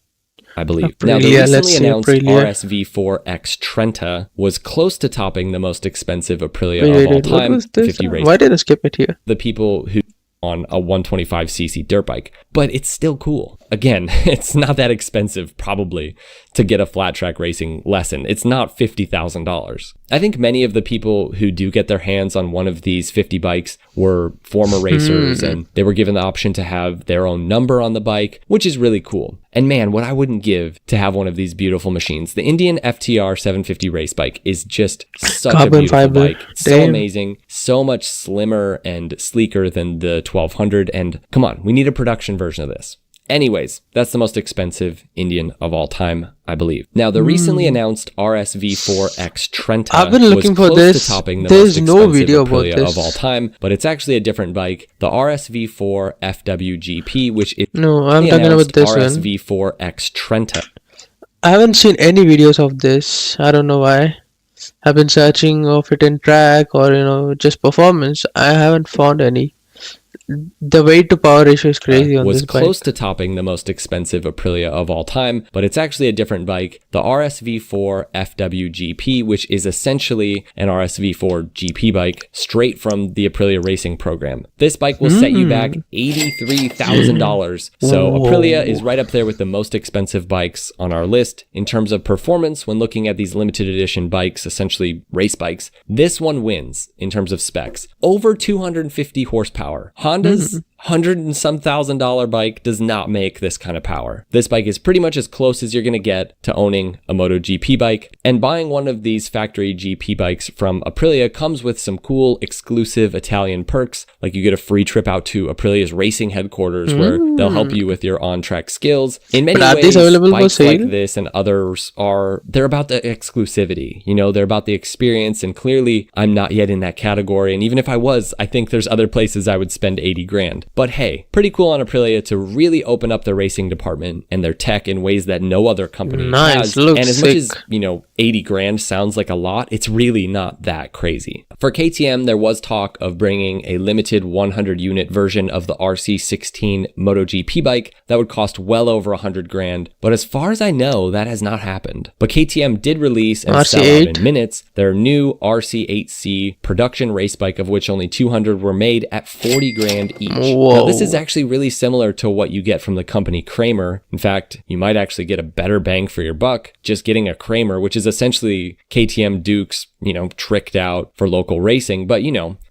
I believe. Now, the Aprilia, let's recently say announced Aprilia. RSV4X Trenta was close to topping the most expensive Aprilia Wait, of all what time, was this? 50 race. Why did I skip it here? The people who on a 125cc dirt bike, but it's still cool. Again, it's not that expensive probably to get a flat track racing lesson. It's not $50,000. I think many of the people who do get their hands on one of these 50 bikes were former racers and they were given the option to have their own number on the bike, which is really cool. And man, what I wouldn't give to have one of these beautiful machines. The Indian FTR 750 race bike is just such a Carbon beautiful fiber. bike. So Damn. amazing, so much slimmer and sleeker than the 1200. And come on, we need a production version of this. Anyways, that's the most expensive Indian of all time, I believe. Now, the recently announced RSV4X Trenta I've been looking was for close this. to topping the There's most no expensive video about Aprilia this. of all time, but it's actually a different bike, the RSV4 FWGP, which is No, I'm the talking about announced this one. RSV4X Trenta. I haven't seen any videos of this. I don't know why. I've been searching of it in track or just performance. I haven't found any. The weight to power ratio is crazy on was this bike. close to topping the most expensive Aprilia of all time, but it's actually a different bike, the RSV4 FWGP, which is essentially an RSV4 GP bike straight from the Aprilia racing program. This bike will set you back $83,000. So Aprilia is right up there with the most expensive bikes on our list in terms of performance when looking at these limited edition bikes, essentially race bikes. This one wins in terms of specs. Over 250 horsepower. Honda's $100 and some $1,000 bike does not make this kind of power. This bike is pretty much as close as you're going to get to owning a MotoGP bike, and buying one of these factory GP bikes from Aprilia comes with some cool exclusive Italian perks, like you get a free trip out to Aprilia's racing headquarters where they'll help you with your on-track skills. In many ways, bikes like this and others they're about the exclusivity, they're about the experience, and clearly I'm not yet in that category, and even if I was, I think there's other places I would spend 80 grand. But hey, pretty cool on Aprilia to really open up the racing department and their tech in ways that no other company has. And as much as, 80 grand sounds like a lot, it's really not that crazy. For KTM, there was talk of bringing a limited 100 unit version of the RC16 MotoGP bike that would cost well over 100 grand, but as far as I know, that has not happened. But KTM did release and sell out in minutes their new RC8C production race bike, of which only 200 were made at 40 grand each. Now, this is actually really similar to what you get from the company Kramer. In fact, you might actually get a better bang for your buck just getting a Kramer, which is essentially KTM Dukes, tricked out for local racing. But,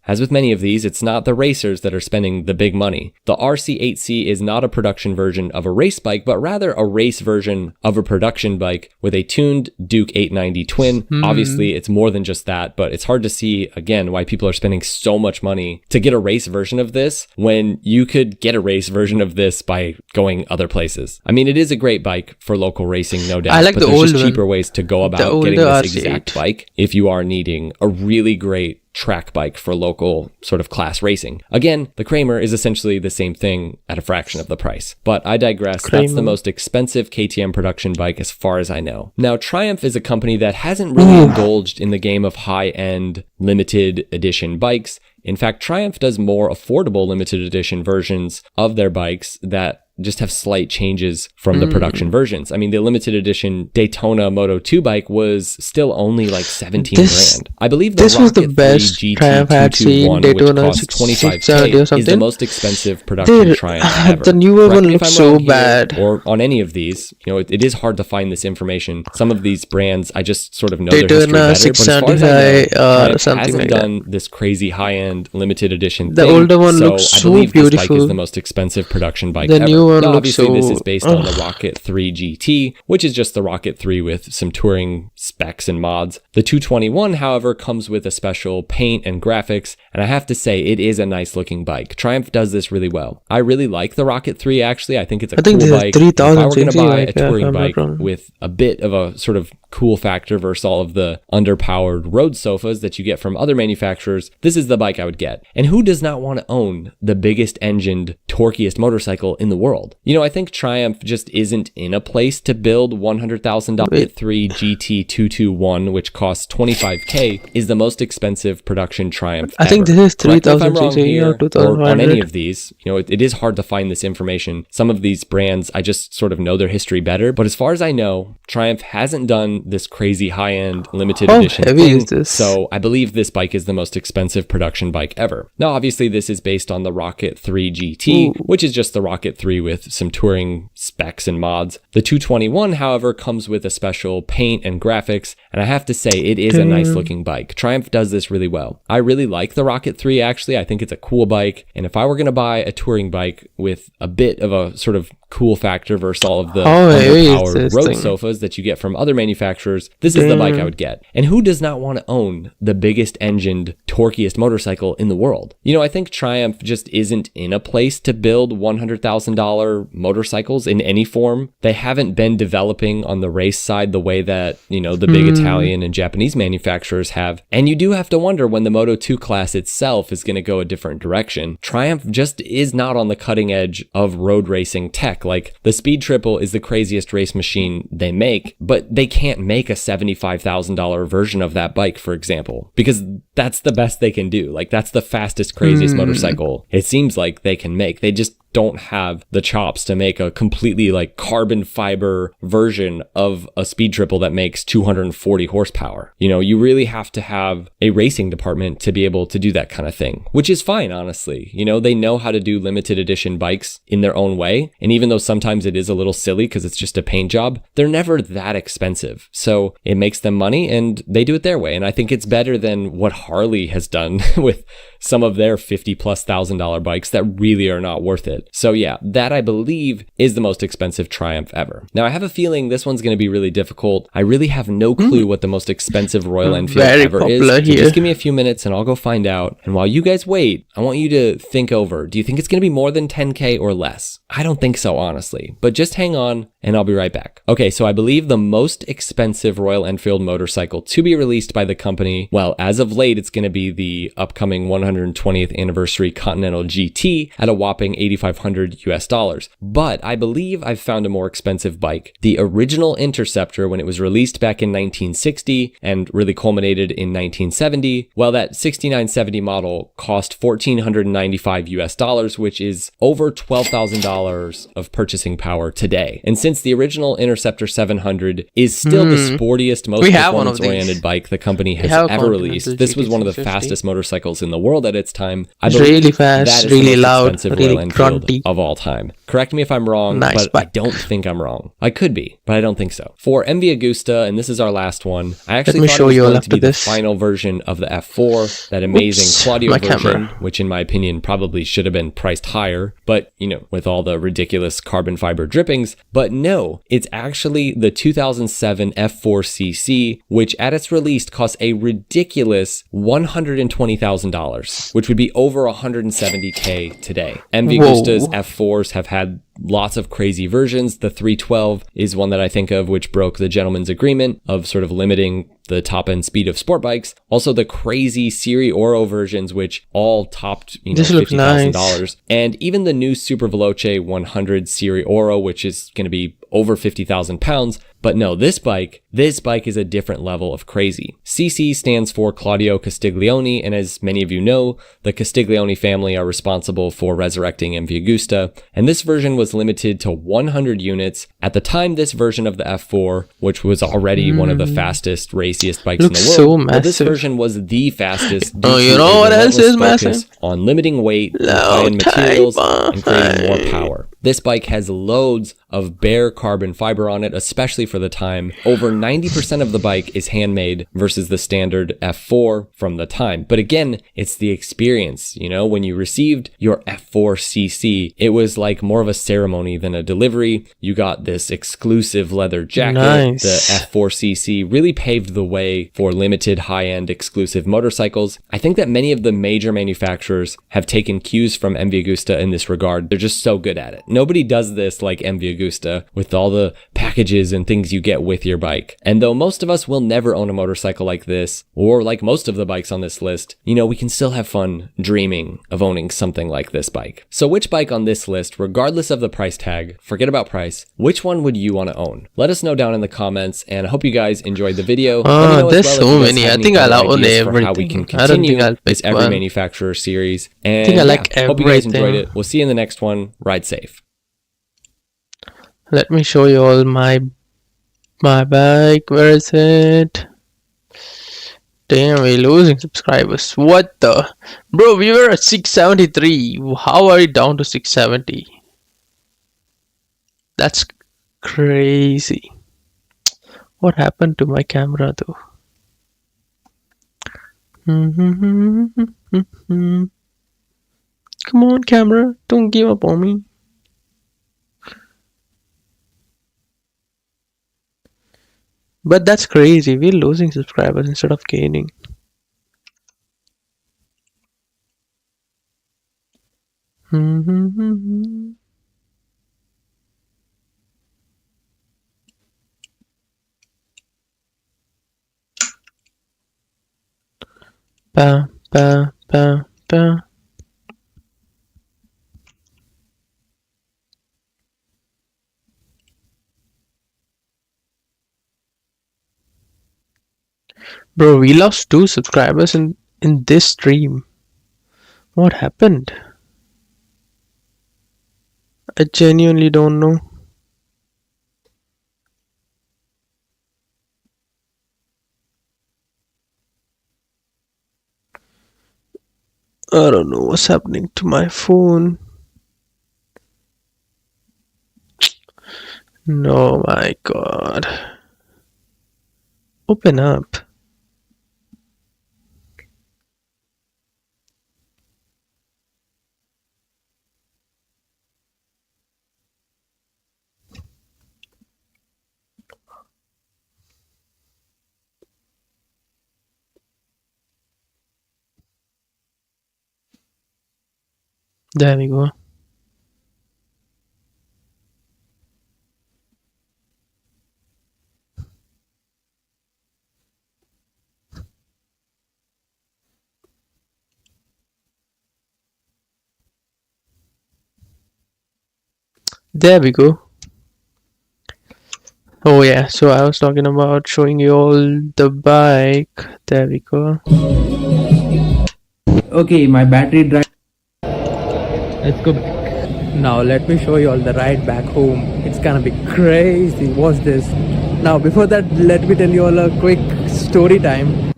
as with many of these, it's not the racers that are spending the big money. The RC8C is not a production version of a race bike, but rather a race version of a production bike with a tuned Duke 890 twin. Obviously, it's more than just that, but it's hard to see, again, why people are spending so much money to get a race version of this when you could get a race version of this by going other places. I mean, it is a great bike for local racing, no doubt, but there's just cheaper ways to go about getting this exact bike if you are needing a really great track bike for local sort of class racing. Again, the Kramer is essentially the same thing at a fraction of the price. But I digress. That's the most expensive KTM production bike as far as I know. Now, Triumph is a company that hasn't really indulged in the game of high-end limited edition bikes. In fact, Triumph does more affordable limited edition versions of their bikes that just have slight changes from the production versions. I mean, the limited edition Daytona Moto 2 bike was still only like 17 grand. I believe the Rocket 3 GT221, which costs 25k, is the most expensive production Triumph ever. The newer one looks so bad. Or on any of these, it is hard to find this information. Some of these brands, I just sort of know their history better. But as far as I know, Triumph hasn't done this crazy high-end limited edition thing. The older one looks so beautiful. This bike is the most expensive production bike ever. Now, obviously, this is based on the Rocket 3 GT, which is just the Rocket 3 with some touring specs and mods. The 221, however, comes with a special paint and graphics, and I have to say, it is a nice looking bike. Triumph does this really well. I really like the Rocket 3, actually. I think it's a cool bike. If I were going to buy a touring bike with a bit of a sort of cool factor versus all of the underpowered road sofas that you get from other manufacturers, this is the bike I would get. And who does not want to own the biggest engined, torquiest motorcycle in the world? I think Triumph just isn't in a place to build $100,000 3 GT221, which costs 25k, is the most expensive production Triumph ever. I think this is 3,000 or 2,500 on any of these. It is hard to find this information. Some of these brands, I just sort of know their history better. But as far as I know, Triumph hasn't done this crazy high-end limited edition thing. So I believe this bike is the most expensive production bike ever. Now, obviously, this is based on the Rocket 3 GT, which is just the Rocket 3 with some touring specs and mods. The 221, however, comes with a special paint and graphics, and I have to say, it is a nice looking bike. Triumph does this really well. I really like the Rocket 3, actually. I think it's a cool bike, and if I were going to buy a touring bike with a bit of a sort of cool factor versus all of the underpowered road sofas that you get from other manufacturers, this is the bike I would get. And who does not want to own the biggest engined, torquiest motorcycle in the world? I think Triumph just isn't in a place to build $100,000 motorcycles in any form. They haven't been developing on the race side the way that, the big Italian and Japanese manufacturers have. And you do have to wonder when the Moto 2 class itself is going to go a different direction. Triumph just is not on the cutting edge of road racing tech. Like, the Speed Triple is the craziest race machine they make, but they can't make a $75,000 version of that bike, for example, because that's the best they can do. Like, that's the fastest, craziest motorcycle it seems like they can make. They just don't have the chops to make a completely like carbon fiber version of a speed triple that makes 240 horsepower. You know, you really have to have a racing department to be able to do that kind of thing, which is fine, honestly. You know, they know how to do limited edition bikes in their own way. And even though sometimes it is a little silly because it's just a paint job, they're never that expensive. So it makes them money and they do it their way. And I think it's better than what Harley has done with some of their $50,000+ bikes that really are not worth it. So yeah, that I believe is the most expensive Triumph ever. Now I have a feeling this one's going to be really difficult. I really have no clue what the most expensive Royal Enfield ever is. So just give me a few minutes and I'll go find out. And while you guys wait, I want you to think over, do you think it's going to be more than 10K or less? I don't think so, honestly, but just hang on and I'll be right back. Okay, so I believe the most expensive Royal Enfield motorcycle to be released by the company, well, as of late, it's going to be the upcoming 120th anniversary Continental GT at a whopping $8,500. But I believe I've found a more expensive bike. The original Interceptor, when it was released back in 1960 and really culminated in 1970, well, that 6970 model cost $1,495, which is over $12,000 of purchasing power today. And since the original Interceptor 700 is still the sportiest, most performance-oriented bike the company has ever released, this was one of the fastest motorcycles in the world at its time. I believe really fast, that is really the most loud, expensive really Royal Enfield grunty. of all time. Correct me if I'm wrong, Nice but I bike. don't think I'm wrong. I could be, but I don't think so. For MV Agusta, and this is our last one, I actually me thought it show was you all going to after be the this. final version of the F4, that amazing Oops, Claudio my version, camera. which in my opinion probably should have been priced higher, but you know, with all the ridiculous carbon fiber drippings. But no, it's actually the 2007 F4cc, which at its release cost a ridiculous $120,000, which would be over $170K today. MV Whoa. Agusta's F4s have had lots of crazy versions. The 312 is one that I think of, which broke the gentleman's agreement of sort of limiting the top end speed of sport bikes. Also the crazy Siri Oro versions, which all topped, you know, This looks $50,000. nice. And even the new Super Veloce 100 Siri Oro, which is going to be over 50,000 pounds. But no, this bike is a different level of crazy. CC stands for Claudio Castiglione, and as many of you know, the Castiglione family are responsible for resurrecting MV Agusta, and this version was limited to 100 units. At the time, this version of the F4, which was already one of the fastest, raciest bikes Looks in the so world, well, this massive. version was the fastest. Oh, due you to know a what else is relentless massive? focus on limiting weight, Low high-end materials, type and creating more bike. power. This bike has loads of bare carbon fiber on it, especially for the time. Over 90% of the bike is handmade versus the standard F4 from the time. But again, it's the experience. You know, when you received your F4cc, it was like more of a ceremony than a delivery. You got this exclusive leather jacket. Nice. The F4cc really paved the way for limited high-end exclusive motorcycles. I think that many of the major manufacturers have taken cues from MV Agusta in this regard. They're just so good at it. Nobody does this like MV Agusta with all the packages and things you get with your bike. And though most of us will never own a motorcycle like this, or like most of the bikes on this list, you know, we can still have fun dreaming of owning something like this bike. So which bike on this list, regardless of the price tag, forget about price, which one would you want to own? Let us know down in the comments, and I hope you guys enjoyed the video. Let me know as there's well if so you guys many. have I any think other I'll own ideas for how we everything. can I don't continue think I'll pick this every one. manufacturer series. And think I like hope you guys enjoyed everything. it. We'll see you in the next one. Ride safe. Let me show you all my bike. Where is it? Damn, we're losing subscribers. What the? Bro, we were at 673. How are we down to 670? That's crazy. What happened to my camera though? Come on, camera. Don't give up on me. But that's crazy. We're losing subscribers instead of gaining. Ba ba ba ba. Bro, we lost 2 subscribers in this stream. What happened? I genuinely don't know. I don't know what's happening to my phone. No, my god. Open up. There we go. There we go. Oh yeah, so I was talking about showing you all the bike. There we go. Okay, my battery drive. Let's go back. Now let me show you all the ride back home. It's gonna be crazy. Watch this. Now before that, let me tell you all a quick story time.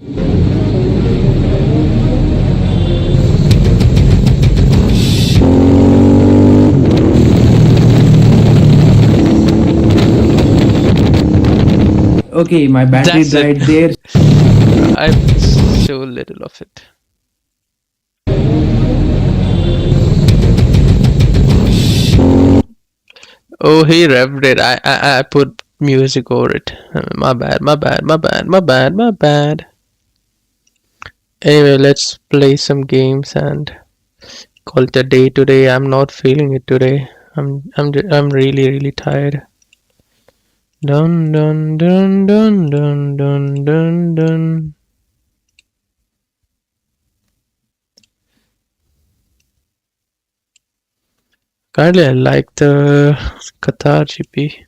Okay, my battery That's it. died there. I have so little of it. Oh, he revved it. I put music over it. My bad, my bad, my bad, my bad, my bad. Anyway, let's play some games and call it a day today. I'm not feeling it today. I'm really tired. Dun dun dun dun dun dun dun dun. Currently, I like the Qatar GP.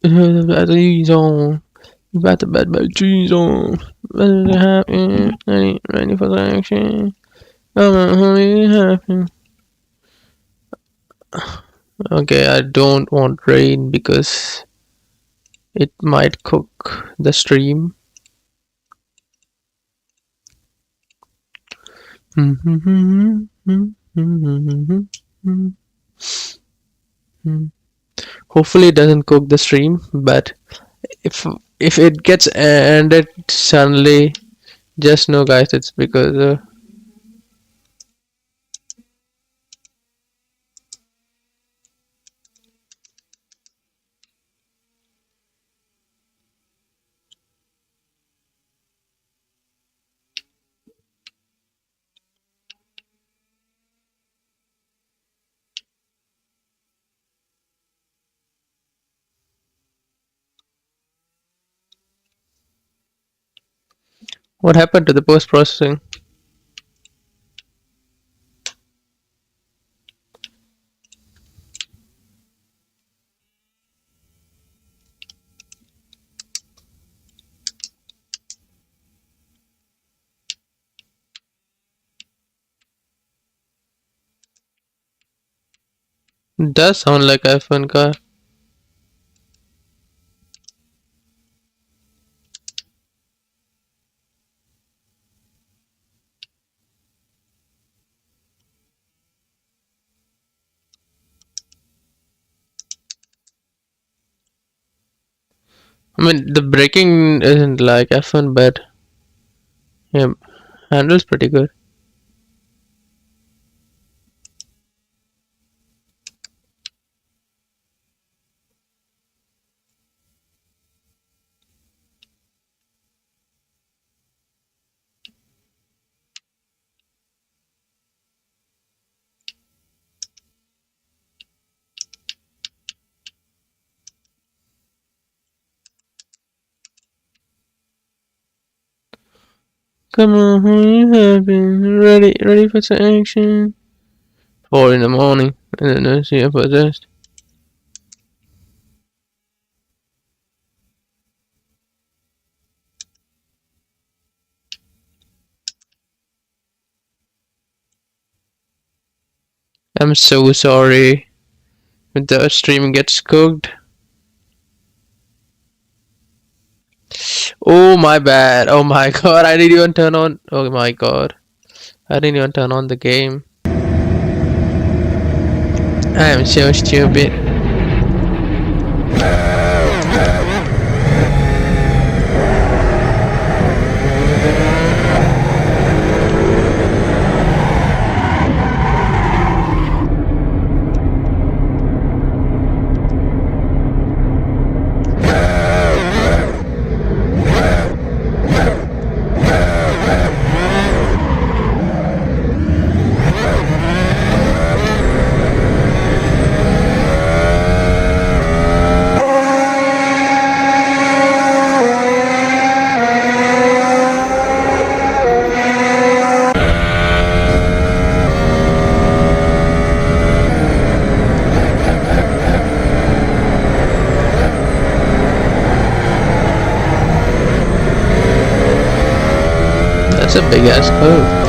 Batteries on. Got the bad batteries on. What happened? I ain't ready for the action. I'm not really happy. Okay, I don't want rain because it might cook the stream. Hopefully it doesn't cook the stream, but if it gets ended suddenly, just know guys it's because what happened to the post processing? Does sound like iPhone car. I mean the braking isn't like F1, but yeah, handles pretty good. Come on, who you having? Ready for some action? 4 in the morning. I don't know, see if I just. I'm so sorry if the stream gets cooked. Oh my bad. Oh my god, I didn't even turn on. Oh my god. I didn't even turn on the game. I am so stupid. That's a big ass code.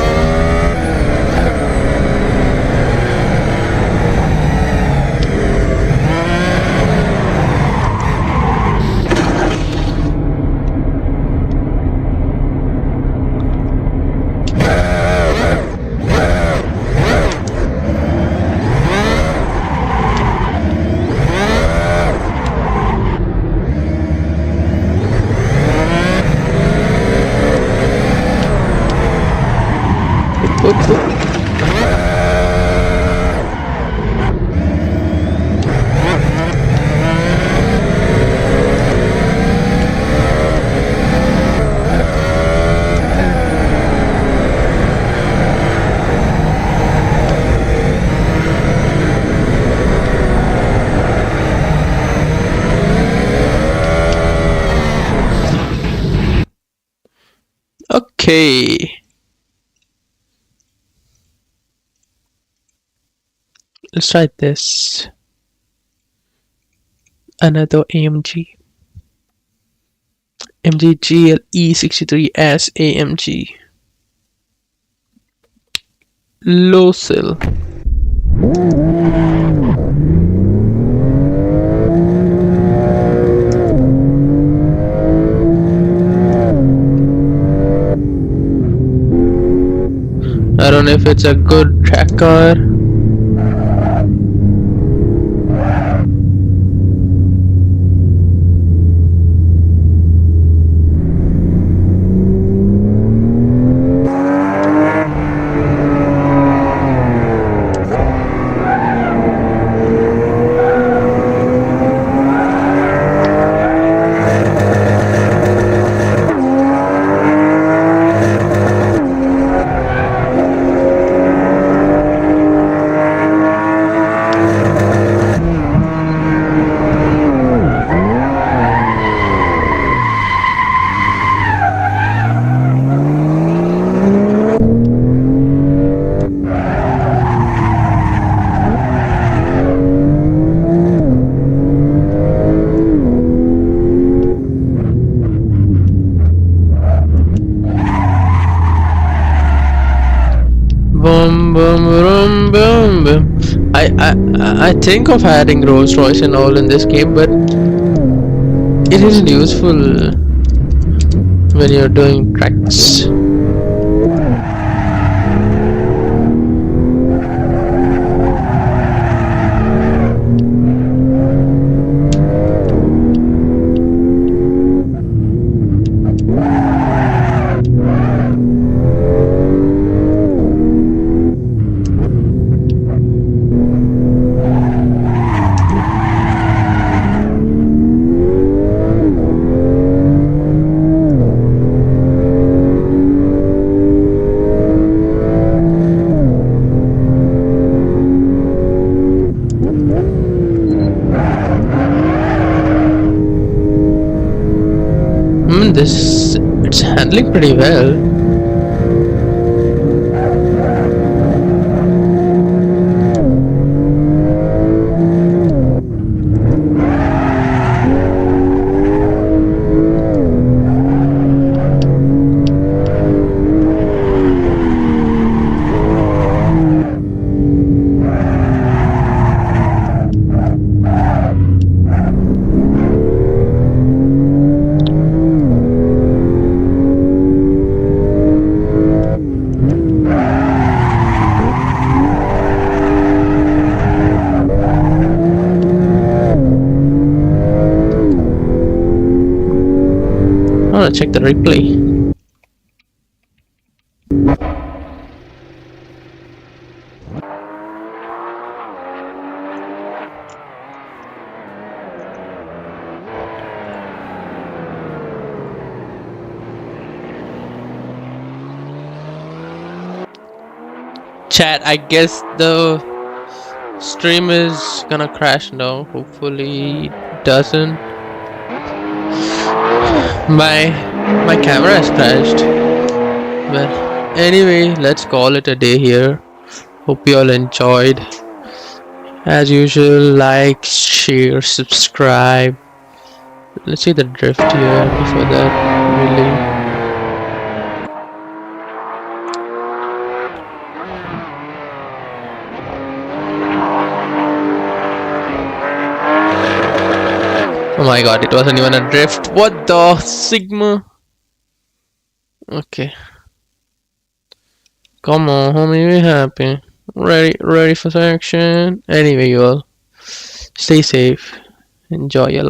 Okay. Let's try this. Another AMG. MG GLE63S AMG. Low cell. I don't know if it's a good track car. Boom, boom, boom, boom, boom. I think of adding Rolls Royce and all in this game, but it isn't useful when you're doing tracks. This it's handling pretty well. wanna check the replay. Chat, I guess the stream is gonna crash now. Hopefully it doesn't. My camera has crashed. But anyway, let's call it a day here. Hope you all enjoyed. As usual, like, share, subscribe. Let's see the drift here before that. Really. Oh my god, it wasn't even a drift. What the Sigma? Okay. Come on, homie, be happy. Ready for some action. Anyway, you all, stay safe. Enjoy your life.